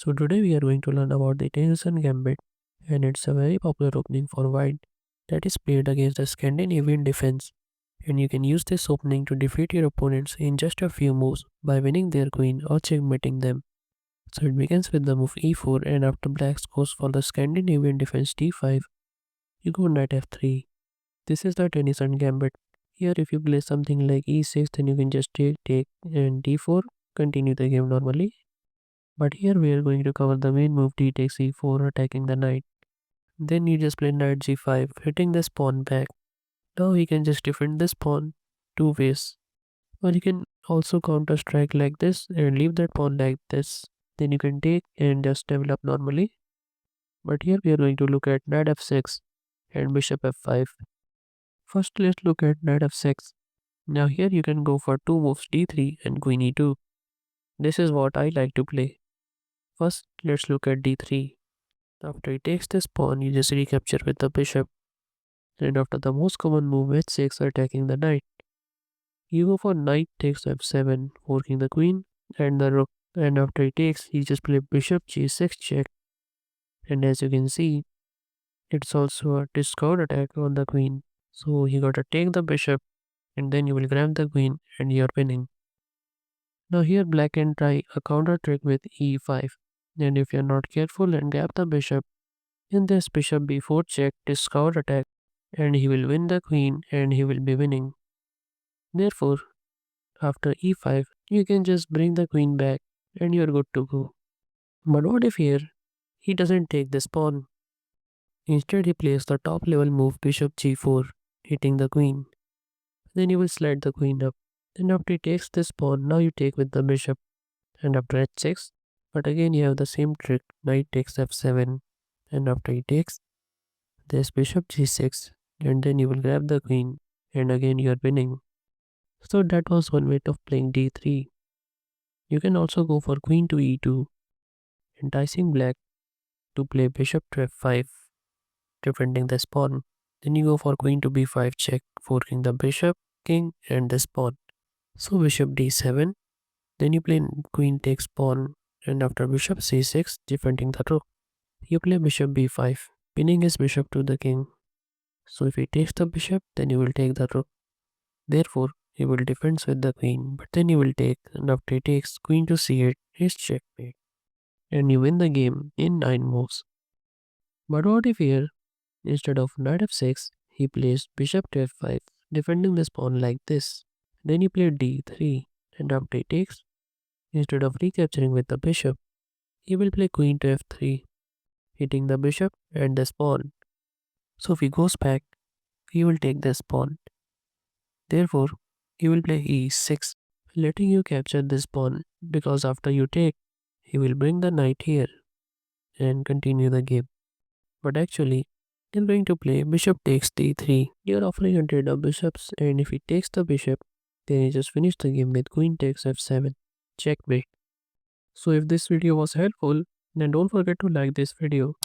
So today we are going to learn about the Tennison Gambit, and it's a very popular opening for white that is played against the Scandinavian defense, and you can use this opening to defeat your opponents in just a few moves by winning their queen or checkmating them. So it begins with the move e4, and after black goes for the Scandinavian defense d5, you go knight f3. This is the Tennison Gambit. Here if you play something like e6, then you can just take and d4, continue the game normally. But here we are going to cover the main move d takes e4, attacking the knight. Then you just play knight g5, hitting the pawn back. Now he can just defend this pawn two ways. Or you can also counter strike like this and leave that pawn like this. Then you can take and just develop normally. But here we are going to look at knight f6 and bishop f5. First let's look at knight f6. Now here you can go for two moves d3 and queen e2. This is what I like to play. First let's look at d3. After he takes this pawn, you just recapture with the bishop, and after the most common move h6 attacking the knight, you go for knight takes f7, forking the queen and the rook, and after he takes, you just play bishop g6 check, and as you can see, it's also a discard attack on the queen, so you gotta take the bishop, and then you will grab the queen, and you're winning. Now here black can try a counter trick with e5, and if you're not careful and grab the bishop, in this bishop b4 check discard attack, and he will win the queen and he will be winning. Therefore, after e5, you can just bring the queen back and you're good to go. But what if here he doesn't take this pawn? Instead, he plays the top level move bishop g4, hitting the queen. Then you will slide the queen up. Then after he takes this pawn, now you take with the bishop. And after h6, but again you have the same trick, knight takes f7. And after he takes, there's bishop g6, and then you will grab the queen, and again you are winning. So that was one way of playing d3. You can also go for queen to e2, enticing black to play bishop to f5, defending this pawn. Then you go for queen to b5 check, forking the bishop, king, and this pawn. So bishop d7, then you play queen takes pawn, and after bishop c6, defending the rook, you play bishop b5, pinning his bishop to the king. So if he takes the bishop, then you will take the rook. Therefore, he will defend with the queen, but then you will take, and after he takes queen to c8, is checkmate, and you win the game in 9 moves. But what if here, instead of knight f6, he plays bishop to f5, defending this pawn like this. Then you play d3, and after he takes, instead of recapturing with the bishop, he will play queen to f3, hitting the bishop and this pawn. So if he goes back, he will take this pawn. Therefore, he will play e6, letting you capture this pawn, because after you take, he will bring the knight here and continue the game. But actually, you're going to play bishop takes d3. You're offering a trade of bishops, and if he takes the bishop, then you just finish the game with queen takes f7. Checkmate. So if this video was helpful, then don't forget to like this video,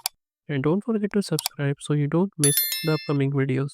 and don't forget to subscribe so you don't miss the upcoming videos.